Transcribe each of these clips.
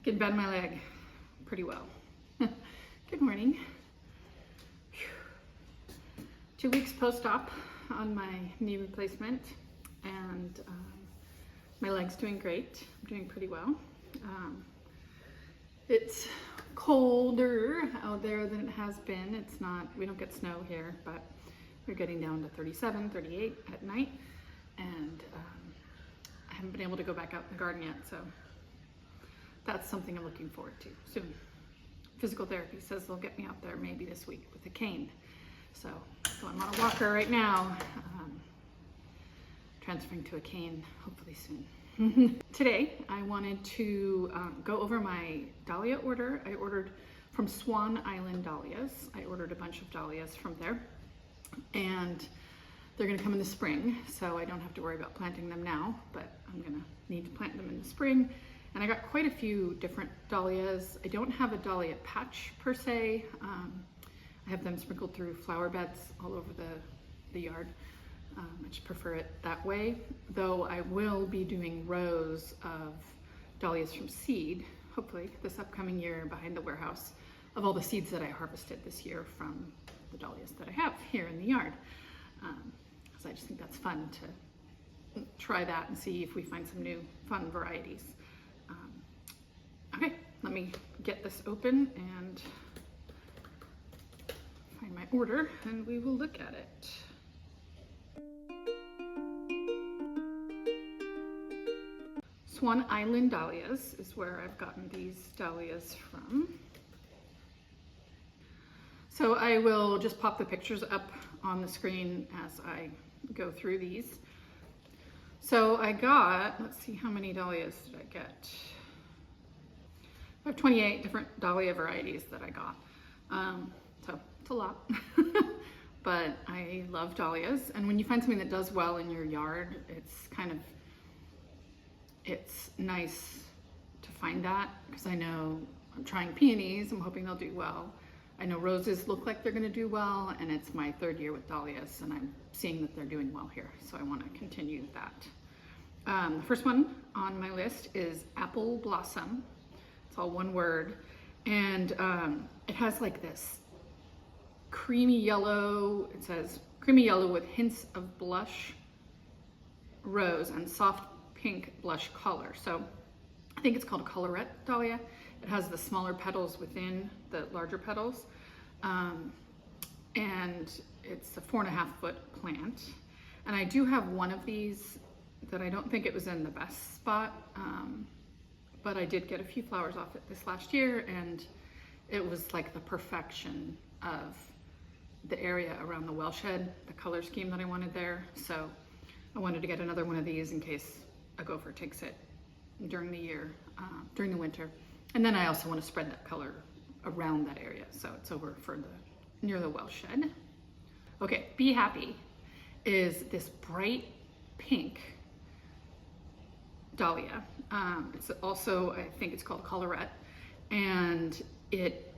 Can bend my leg pretty well. Good morning. Whew. 2 weeks post-op on my knee replacement, and my leg's doing great. I'm doing pretty well. It's colder out there than it has been. It's not, we don't get snow here, but we're getting down to 37, 38 at night, and I haven't been able to go back out in the garden yet, so that's something I'm looking forward to soon. Physical therapy says they'll get me out there maybe this week with a cane. So I'm on a walker right now, transferring to a cane hopefully soon. Today I wanted to go over my Dahlia order. I ordered from Swan Island Dahlias. I ordered a bunch of Dahlias from there, and they're gonna come in the spring, so I don't have to worry about planting them now, but I'm gonna need to plant them in the spring. And I got quite a few different Dahlias. I don't have a Dahlia patch per se. I have them sprinkled through flower beds all over the yard. I just prefer it that way, though I will be doing rows of Dahlias from seed, hopefully this upcoming year, behind the warehouse, of all the seeds that I harvested this year from the Dahlias that I have here in the yard. So I just think that's fun to try that and see if we find some new fun varieties. Okay, let me get this open and find my order, and we will look at it. Swan Island Dahlias is where I've gotten these Dahlias from. So I will just pop the pictures up on the screen as I go through these. So I got, let's see, how many Dahlias did I get? I have 28 different Dahlia varieties that I got. So it's a lot, but I love Dahlias. And when you find something that does well in your yard, it's nice to find that, because I know I'm trying peonies, I'm hoping they'll do well. I know roses look like they're gonna do well, and it's my 3rd year with Dahlias, and I'm seeing that they're doing well here, so I wanna continue that. The first one on my list is Apple Blossom. It's all one word, and it has like this creamy yellow, it says creamy yellow with hints of blush rose and soft pink blush color. So I think it's called a colorette dahlia. It has the smaller petals within the larger petals, and it's a 4.5-foot plant. And I do have one of these that I don't think it was in the best spot, but I did get a few flowers off it this last year, and it was like the perfection of the area around the well shed, the color scheme that I wanted there. So I wanted to get another one of these in case a gopher takes it during the year, during the winter. And then I also want to spread that color around that area, so it's over for near the well shed. Okay, Be Happy is this bright pink Dahlia. It's also, I think it's called colorette, and it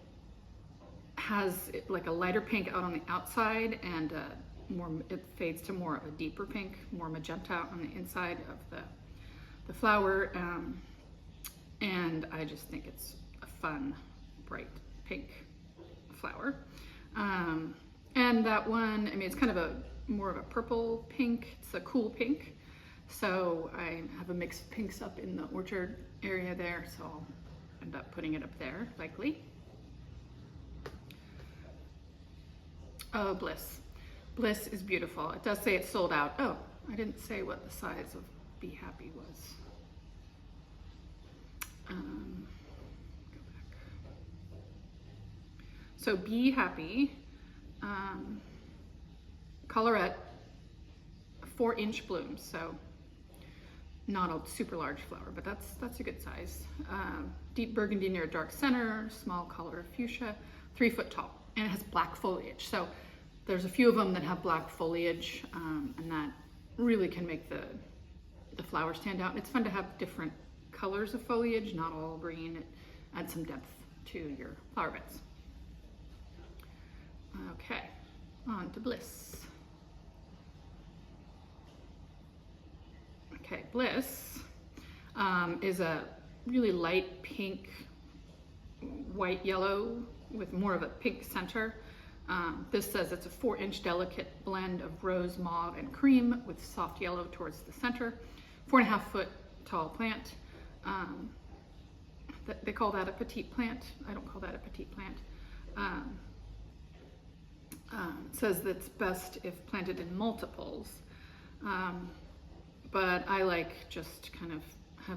has like a lighter pink out on the outside, and it fades to more of a deeper pink, more magenta on the inside of the flower, and I just think it's a fun, bright pink flower. And that one, I mean, it's kind of more of a purple pink. It's a cool pink. So I have a mix of pinks up in the orchard area there, so I'll end up putting it up there, likely. Oh, Bliss. Bliss is beautiful. It does say it's sold out. Oh, I didn't say what the size of Be Happy was. Go back. So Be Happy, colorette, 4-inch blooms, so not a super large flower, but that's a good size. Deep burgundy near dark center, small color of fuchsia, 3 foot tall, and it has black foliage. So there's a few of them that have black foliage, and that really can make the flower stand out. It's fun to have different colors of foliage, not all green. It adds some depth to your flower beds. Okay, on to Bliss. Okay, Bliss is a really light pink, white yellow with more of a pink center. This says it's a 4-inch delicate blend of rose, mauve, and cream with soft yellow towards the center. 4.5 foot tall plant. They call that a petite plant. I don't call that a petite plant. Says that's best if planted in multiples. But I like just kind of I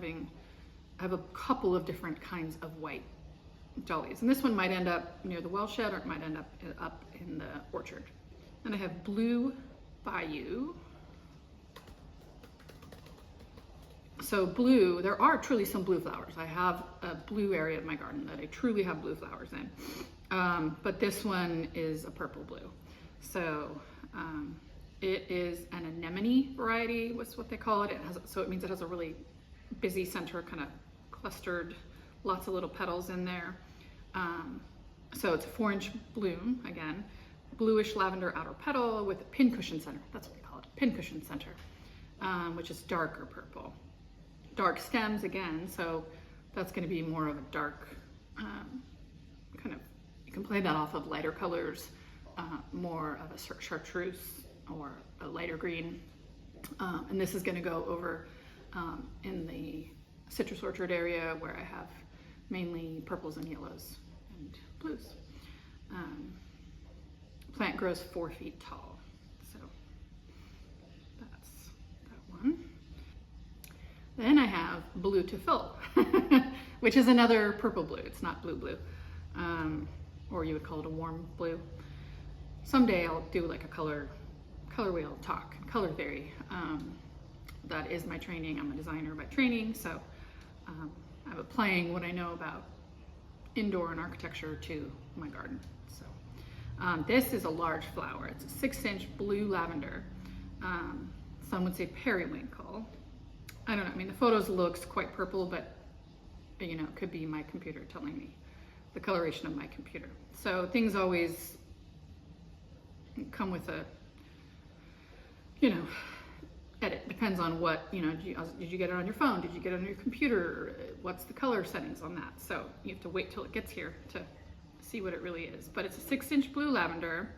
have a couple of different kinds of white dahlias. And this one might end up near the well shed, or it might end up in the orchard. Then I have Blue Bayou. So blue, there are truly some blue flowers. I have a blue area of my garden that I truly have blue flowers in. But this one is a purple blue. So it is an anemone variety, was what they call it. So it means it has a really busy center, kind of clustered, lots of little petals in there. So it's a 4-inch bloom, again, bluish lavender outer petal with a pincushion center. That's what they call it, pincushion center, which is darker purple. Dark stems again, so that's going to be more of a dark kind of, you can play that off of lighter colors, more of a chartreuse or a lighter green. And this is going to go over in the citrus orchard area where I have mainly purples and yellows and blues. Plant grows 4 feet tall, so that's that one. Then I have Blue to Fill, which is another purple blue. It's not blue blue, or you would call it a warm blue. Someday I'll do like a color wheel talk, color theory. That is my training. I'm a designer by training, so I'm applying what I know about indoor and architecture to my garden. So this is a large flower. It's a 6-inch blue lavender. Some would say periwinkle. I don't know. I mean, the photos looks quite purple, but you know, it could be my computer telling me the coloration of my computer. So things always come with a, you know, edit. Depends on what, you know, did you get it on your phone? Did you get it on your computer? What's the color settings on that? So you have to wait till it gets here to see what it really is. But it's a 6-inch blue lavender,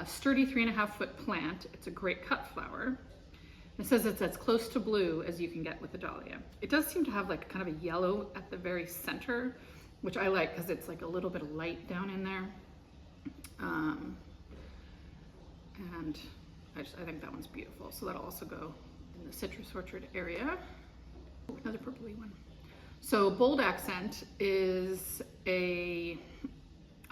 sturdy 3.5 foot plant. It's a great cut flower. It says it's as close to blue as you can get with a dahlia. It does seem to have like kind of a yellow at the very center, which I like because it's like a little bit of light down in there. And I think that one's beautiful. So that'll also go in the citrus orchard area. Another purpley one. So Bold Accent is I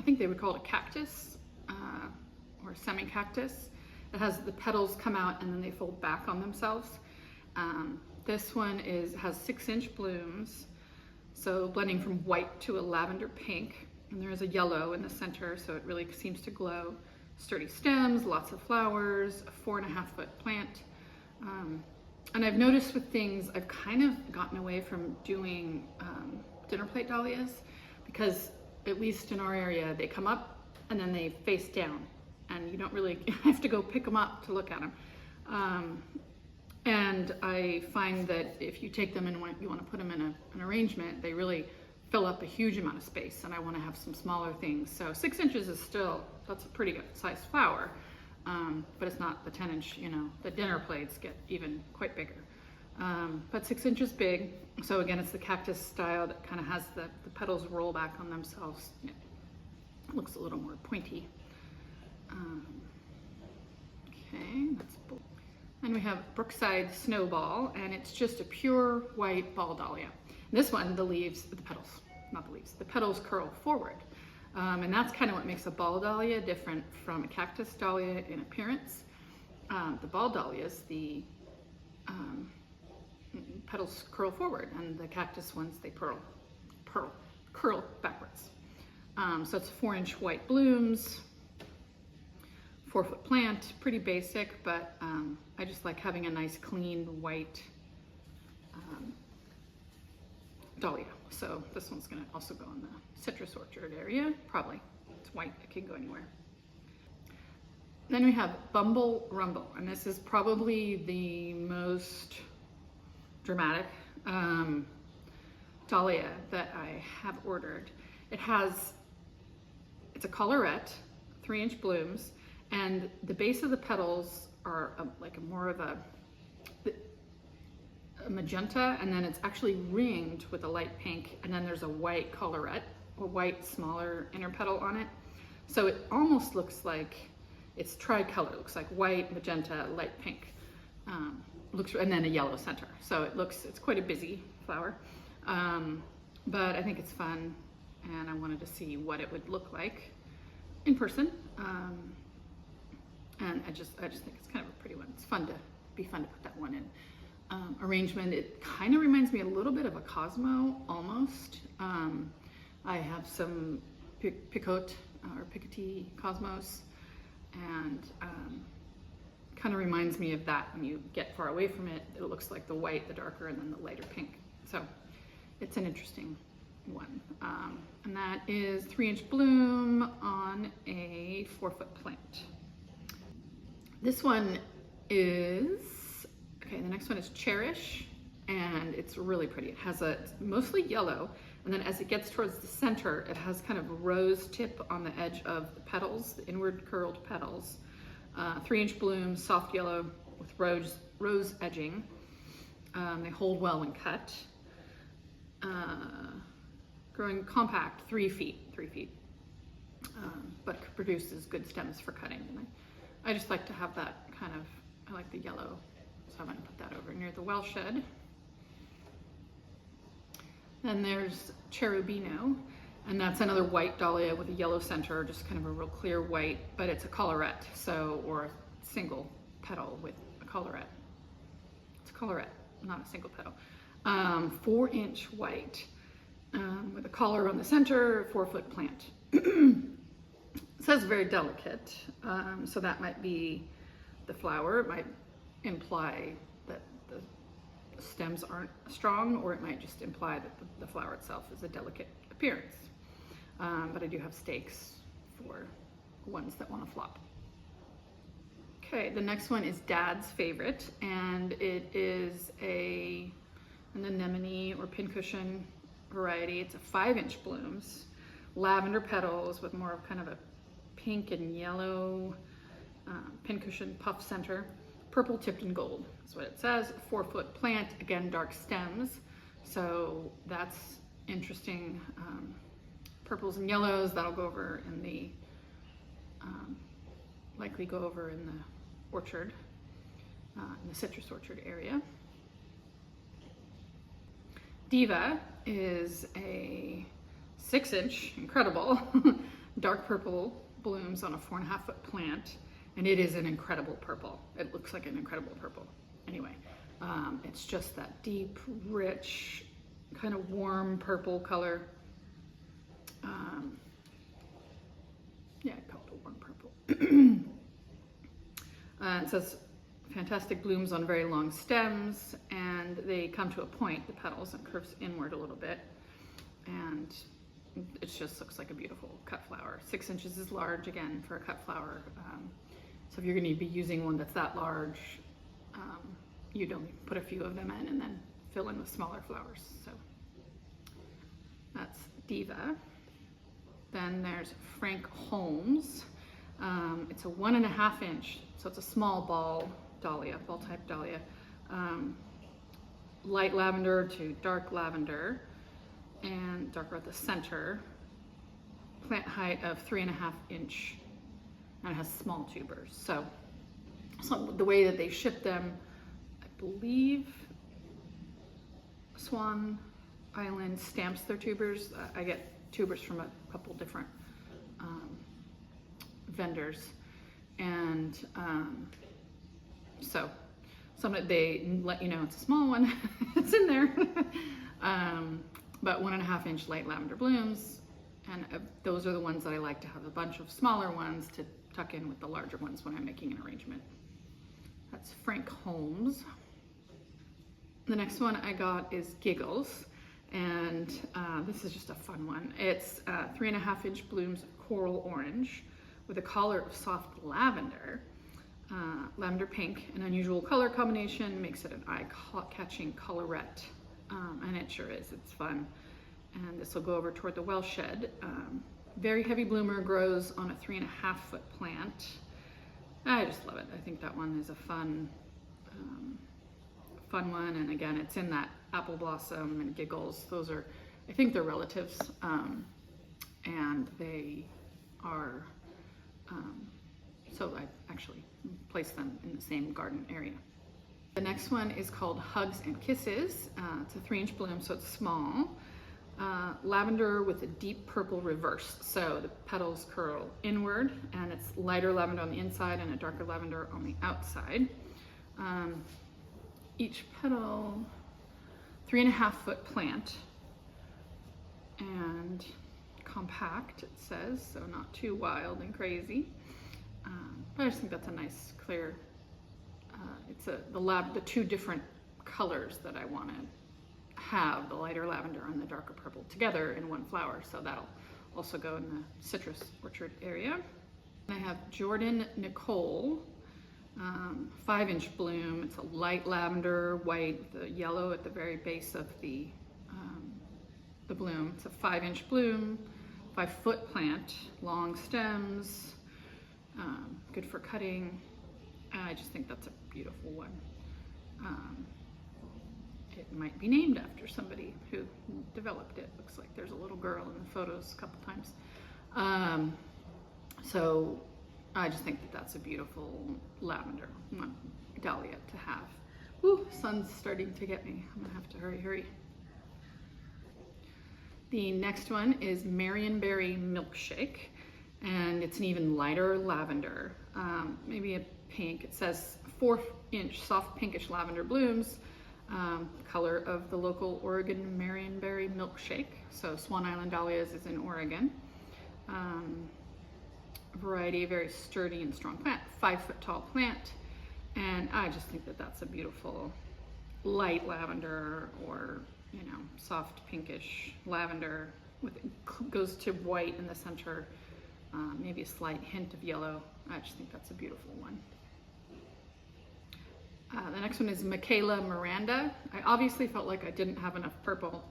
think they would call it a cactus or semi-cactus. It has the petals come out and then they fold back on themselves. This one has 6-inch blooms, so blending from white to a lavender pink, and there is a yellow in the center, so it really seems to glow. Sturdy stems, lots of flowers, a 4.5 foot plant. And I've noticed with things, I've kind of gotten away from doing dinner plate dahlias because at least in our area, they come up and then they face down and you don't really have to go pick them up to look at them. And I find that if you take them and you want to put them in an arrangement, they really fill up a huge amount of space, and I want to have some smaller things. So 6 inches is still, that's a pretty good sized flower, but it's not the 10-inch, you know, the dinner plates get even quite bigger. But 6 inches big. So again, it's the cactus style that kind of has the petals roll back on themselves. It looks a little more pointy. Okay, that's bold. And we have Brookside Snowball, and it's just a pure white ball dahlia. This one, the petals curl forward. And that's kind of what makes a ball dahlia different from a cactus dahlia in appearance. The ball dahlias, the petals curl forward, and the cactus ones, they curl backwards. So it's 4-inch white blooms, 4 foot plant, pretty basic, but I just like having a nice clean white dahlia. So this one's gonna also go in the citrus orchard area, probably. It's white, it can go anywhere. Then we have Bumble Rumble, and this is probably the most dramatic. dahlia that I have ordered. It's a collarette, 3-inch blooms, and the base of the petals are more of a magenta, and then it's actually ringed with a light pink, and then there's a white collarette, a white smaller inner petal on it. So it almost looks like it's tricolor. It looks like white, magenta, light pink, and then a yellow center. So it's quite a busy flower, but I think it's fun, and I wanted to see what it would look like in person. And I just think it's kind of a pretty one. It's fun to put that one in. Arrangement, it kind of reminds me a little bit of a Cosmo almost. I have some Picote or Picotee Cosmos, and kind of reminds me of that. When you get far away from it, it looks like the white, the darker, and then the lighter pink. So it's an interesting one. And that is 3-inch bloom on a 4-foot plant. This one is, okay, the next one is Cherish, and it's really pretty. It's mostly yellow, and then as it gets towards the center, it has kind of a rose tip on the edge of the petals, the inward curled petals. 3-inch blooms, soft yellow with rose edging. They hold well when cut. Growing compact, 3 feet, but produces good stems for cutting. And I just like to have that kind of, I like the yellow, so I'm gonna put that over near the well shed. Then there's Cherubino, and that's another white dahlia with a yellow center, just kind of a real clear white, but it's a collarette, or a single petal with a collarette. It's a collarette, not a single petal. 4-inch white with a collar on the center, 4-foot plant. It says very delicate, so that might be the flower. It might imply that the stems aren't strong, or it might just imply that the flower itself is a delicate appearance. But I do have stakes for ones that want to flop. Okay, the next one is Dad's favorite, and it is an anemone or pincushion variety. It's a 5-inch blooms, lavender petals with more of kind of a pink and yellow pincushion puff center, purple tipped in gold is what it says. 4-foot plant, again dark stems, so that's interesting. Purples and yellows, that'll go over in the likely go over in the orchard, in the citrus orchard area. Diva is a 6-inch, incredible, dark purple blooms on a 4.5-foot plant, and it is an incredible purple. It looks like an incredible purple. Anyway, it's just that deep, rich, kind of warm purple color. Yeah, I call it a warm purple. It says fantastic blooms on very long stems, and they come to a point, the petals, and curves inward a little bit, and it just looks like a beautiful cut flower. 6 inches is large, again, for a cut flower. So if you're going to be using one that's that large, you'd only put a few of them in and then fill in with smaller flowers. So that's Diva. Then there's Frank Holmes. It's a 1.5-inch, so it's a small ball dahlia, ball type dahlia. Light lavender to dark lavender, and darker at the center. Plant height of 3.5-inch, and it has small tubers. So the way that they ship them, I believe Swan Island stamps their tubers. I get tubers from a couple different vendors, and so they let you know it's a small one. It's in there. But 1.5-inch light lavender blooms, and those are the ones that I like to have a bunch of smaller ones to tuck in with the larger ones when I'm making an arrangement. That's Frank Holmes. The next one I got is Giggles, and this is just a fun one. It's 3.5-inch blooms, coral orange, with a collar of soft lavender. Lavender pink, an unusual color combination, makes it an eye-catching colorette and it sure is, it's fun. And this will go over toward the well shed. Very heavy bloomer, grows on a 3.5-foot plant. I just love it. I think that one is a fun one. And again, it's in that apple blossom and giggles. Those are, I think they're relatives. And they are, so I actually placed them in the same garden area. The next one is called Hugs and Kisses. It's a 3-inch bloom, so it's small. Lavender with a deep purple reverse. So the petals curl inward, and it's lighter lavender on the inside and a darker lavender on the outside. Each petal, 3.5-foot plant, and compact, it says, so not too wild and crazy. But I just think that's a nice, clear, it's the two different colors that I want to have, the lighter lavender and the darker purple, together in one flower. So that'll also go in the citrus orchard area. And I have Jordan Nicole, 5-inch bloom. It's a light lavender, white, the yellow at the very base of the bloom. It's a 5-inch bloom, 5-foot plant, long stems, good for cutting. I just think that's a beautiful one. It might be named after somebody who developed it. Looks like there's a little girl in the photos a couple times. So I just think that that's a beautiful lavender dahlia to have. Ooh, sun's starting to get me. I'm gonna have to hurry. The next one is Marionberry Milkshake, and it's an even lighter lavender, maybe a pink. It says 4-inch soft pinkish lavender blooms, color of the local Oregon Marionberry Milkshake. So Swan Island Dahlias is in Oregon. Variety, very sturdy and strong plant, 5-foot tall plant. And I just think that that's a beautiful light lavender, or soft pinkish lavender goes to white in the center, maybe a slight hint of yellow. I just think that's a beautiful one. The next one is Michaela Miranda. I obviously felt like I didn't have enough purple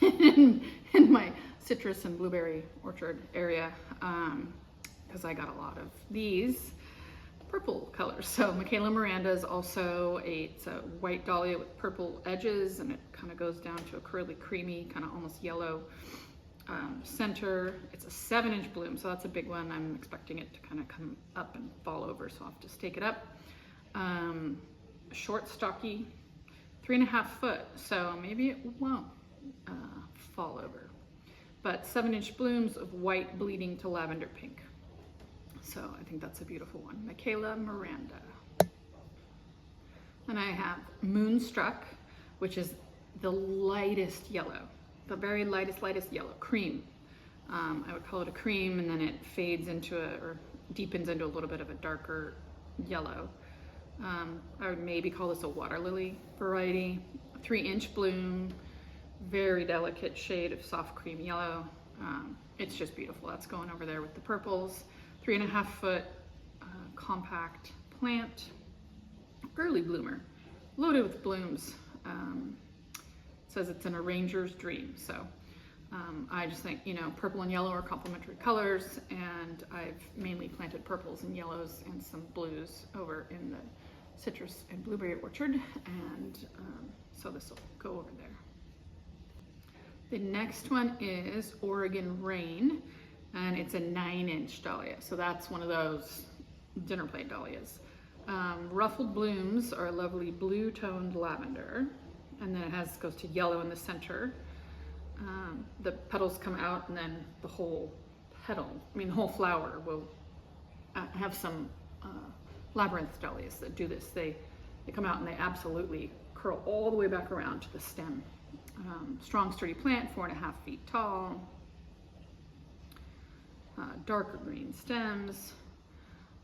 in my citrus and blueberry orchard area, because I got a lot of these purple colors. So Michaela Miranda is also it's a white dahlia with purple edges, and it kind of goes down to a curly, creamy, kind of almost yellow center. It's a 7-inch bloom, so that's a big one. I'm expecting it to kind of come up and fall over, so I'll have to stake it up. Short, stocky, 3.5 foot, so maybe it won't fall over. But 7-inch blooms of white bleeding to lavender pink. So I think that's a beautiful one. Michaela Miranda. And I have Moonstruck, which is the lightest yellow, the very lightest yellow, cream. I would call it a cream, and then it fades into or deepens into a little bit of a darker yellow. I would maybe call this a water lily variety. 3-inch bloom, very delicate shade of soft cream yellow. It's just beautiful. That's going over there with the purples. 3.5 foot compact plant, early bloomer, loaded with blooms. It says it's an arranger's dream. So I just think, purple and yellow are complementary colors, and I've mainly planted purples and yellows and some blues over in the citrus and blueberry orchard, and so this will go over there. The next one is Oregon Rain, and it's a 9-inch dahlia, so that's one of those dinner plate dahlias. Ruffled blooms are lovely blue-toned lavender, and then it goes to yellow in the center. The petals come out, and then the whole the whole flower will have some labyrinth dahlias that do this. They come out and they absolutely curl all the way back around to the stem. Strong, sturdy plant, 4.5 feet tall. Darker green stems.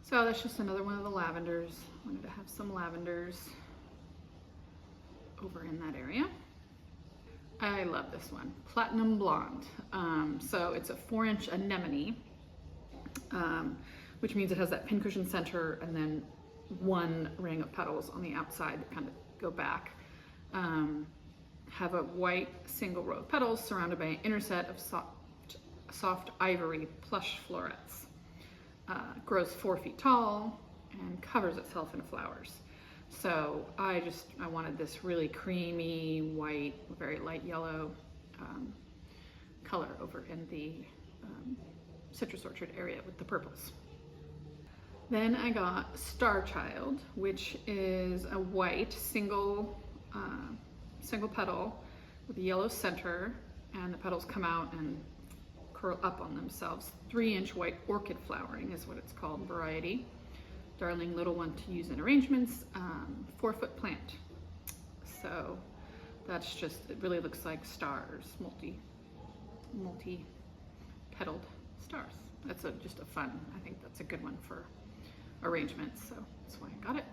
So that's just another one of the lavenders. Wanted to have some lavenders over in that area. I love this one, Platinum Blonde. So it's a 4-inch anemone, which means it has that pincushion center and then one ring of petals on the outside that kind of go back. have a white single row of petals surrounded by an inner set of soft ivory plush florets. Grows 4 feet tall and covers itself in flowers. So I wanted this really creamy white, very light yellow color over in the citrus orchard area with the purples. Then I got Star Child, which is a white single petal with a yellow center, and the petals come out and curl up on themselves. 3-inch white orchid flowering is what it's called, variety. Darling little one to use in arrangements, 4-foot plant. So that's just, it really looks like stars, multi-petaled stars. That's just a fun, I think that's a good one for arrangements, so that's why I got it.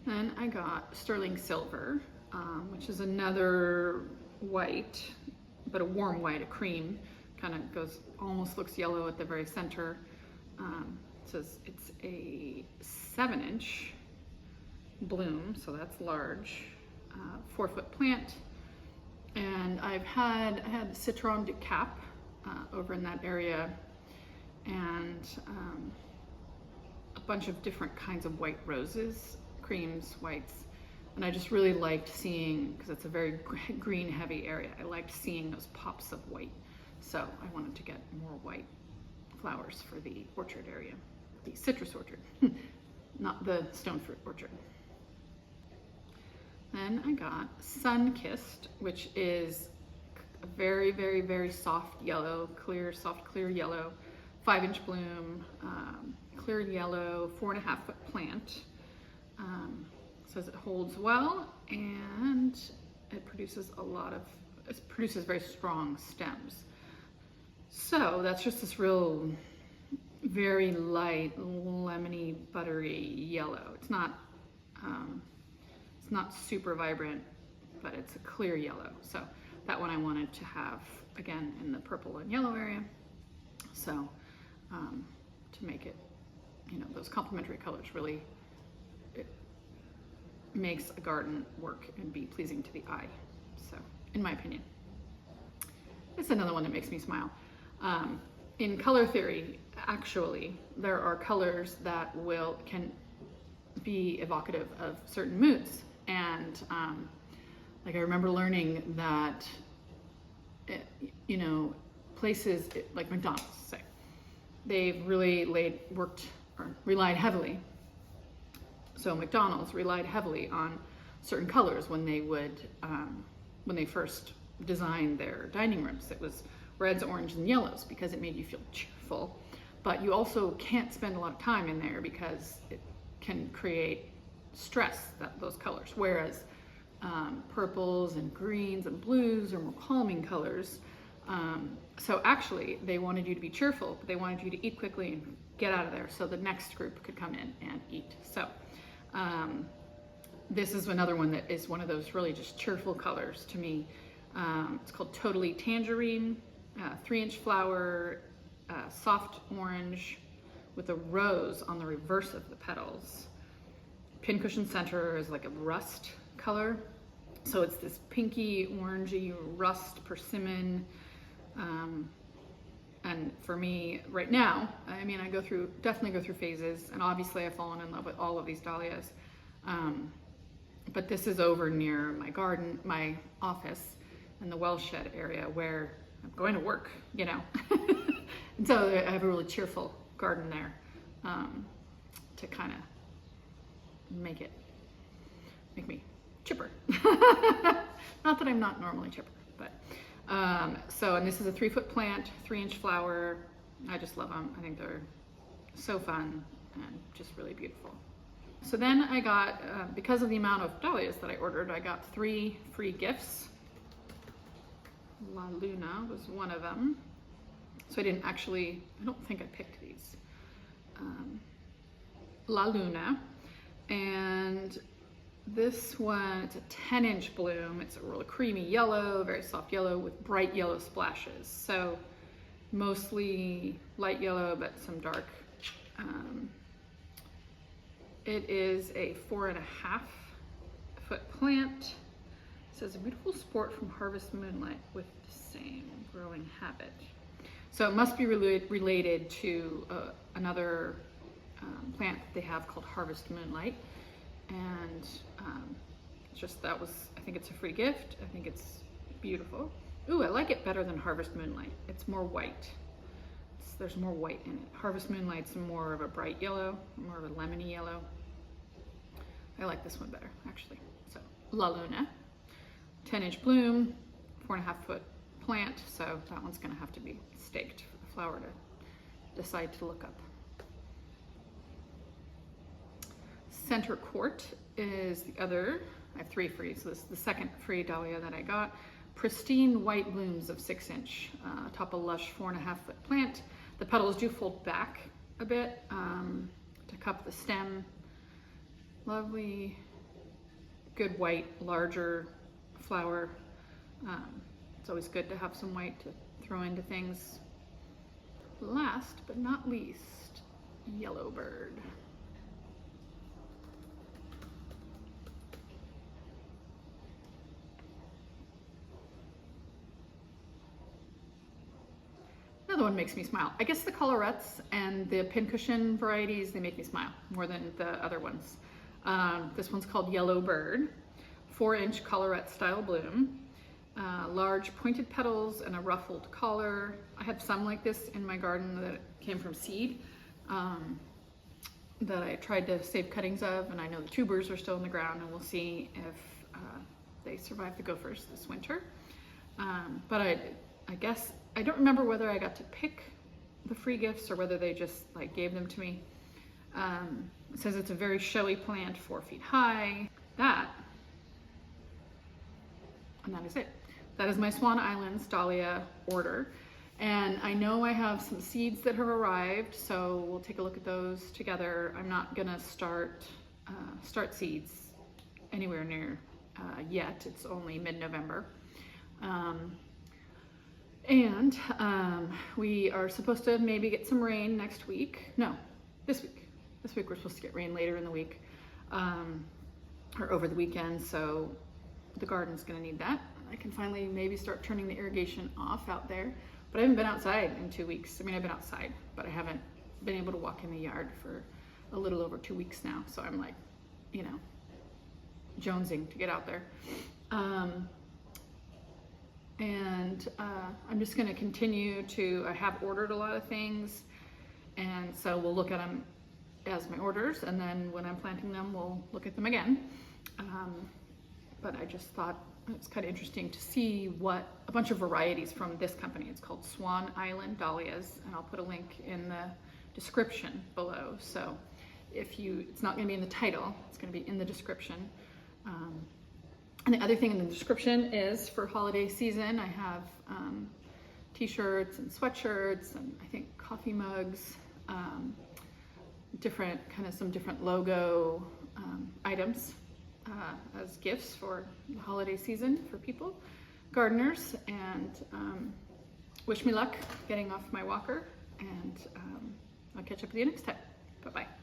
Then I got Sterling Silver, which is another white, but a warm white, a cream, kind of goes, almost looks yellow at the very center. It says it's a 7-inch bloom, so that's large, 4-foot plant. And I had Citron du Cap over in that area, and a bunch of different kinds of white roses, creams, whites. And I just really liked seeing, because it's a very green heavy area, I liked seeing those pops of white. So I wanted to get more white flowers for the orchard area, the citrus orchard, not the stone fruit orchard. Then I got Sun Kissed, which is a very, very, very soft yellow, soft clear yellow, 5-inch bloom, clear yellow, 4.5-foot plant. Says it holds well, and it produces very strong stems. So that's just this real, very light, lemony, buttery yellow. It's not super vibrant, but it's a clear yellow. So that one I wanted to have again in the purple and yellow area. So to make it, those complementary colors, really, it makes a garden work and be pleasing to the eye. So, in my opinion, it's another one that makes me smile. In color theory, actually, there are colors that can be evocative of certain moods. And like I remember learning that, places like McDonald's, say, they've really relied heavily. So McDonald's relied heavily on certain colors when they first designed their dining rooms. It was reds, orange, and yellows because it made you feel cheerful. But you also can't spend a lot of time in there because it can create stress, those colors. Whereas purples and greens and blues are more calming colors. So actually, they wanted you to be cheerful, but they wanted you to eat quickly and get out of there so the next group could come in and eat. So this is another one that is one of those really just cheerful colors to me. It's called Totally Tangerine, 3-inch flower, soft orange with a rose on the reverse of the petals. Pincushion center is like a rust color. So it's this pinky, orangey, rust, persimmon. And for me right now, I mean, definitely go through phases, and obviously I've fallen in love with all of these dahlias. But this is over near my garden, my office, in the well shed area where I'm going to work, And so I have a really cheerful garden there, to kind of make me chipper. Not that I'm not normally chipper, but and this is a 3-foot plant, 3-inch flower. I just love them. I think they're so fun and just really beautiful. So then I got, because of the amount of dahlias that I ordered, I got 3 free gifts. La Luna was one of them. So I don't think I picked these. La Luna, and this one, it's a 10-inch bloom. It's a really creamy yellow, very soft yellow with bright yellow splashes. So mostly light yellow, but some dark. It is a 4.5-foot plant. says a beautiful sport from Harvest Moonlight with the same growing habit. So it must be related to another plant that they have called Harvest Moonlight. And just that was, I think it's a free gift. I think it's beautiful. Ooh, I like it better than Harvest Moonlight. It's more white. There's more white in it. Harvest Moonlight's more of a bright yellow, more of a lemony yellow. I like this one better, actually. So, La Luna, 10-inch bloom, 4.5-foot plant. So that one's gonna have to be staked for the flower to decide to look up. Center Court is the other. I have 3 free, so this is the second free dahlia that I got. Pristine white blooms of 6-inch, top of lush 4.5-foot plant. The petals do fold back a bit to cup the stem. Lovely, good white, larger flower. It's always good to have some white to throw into things. Last but not least, Yellowbird. Another one makes me smile. I guess the colorettes and the pincushion varieties, they make me smile more than the other ones. This one's called Yellowbird, 4-inch collarette style bloom, large pointed petals and a ruffled collar. I have some like this in my garden that came from seed that I tried to save cuttings of, and I know the tubers are still in the ground, and we'll see if they survive the gophers this winter. But I guess I don't remember whether I got to pick the free gifts or whether they just like gave them to me. It says it's a very showy plant, 4 feet high. And that is it. That is my Swan Islands Dahlia order. And I know I have some seeds that have arrived, so we'll take a look at those together. I'm not gonna start seeds anywhere near yet. It's only mid-November. And we are supposed to maybe get some rain next week. No, this week. This week we're supposed to get rain later in the week or over the weekend, so the garden's gonna need that. I can finally maybe start turning the irrigation off out there, but I haven't been outside in 2 weeks. I mean, I've been outside, but I haven't been able to walk in the yard for a little over 2 weeks now, so I'm like, you know, jonesing to get out there. I'm just going to continue to, I have ordered a lot of things, and so we'll look at them as my orders, and then when I'm planting them, we'll look at them again. But I just thought it's kind of interesting to see what a bunch of varieties from this company. It's called Swan Island Dahlias, and I'll put a link in the description below. So if you, it's not going to be in the title, it's going to be in the description. And the other thing in the description is for holiday season, I have t-shirts and sweatshirts and I think coffee mugs, some different logo items as gifts for the holiday season for people, gardeners, and wish me luck getting off my walker, and I'll catch up with you next time. Bye-bye.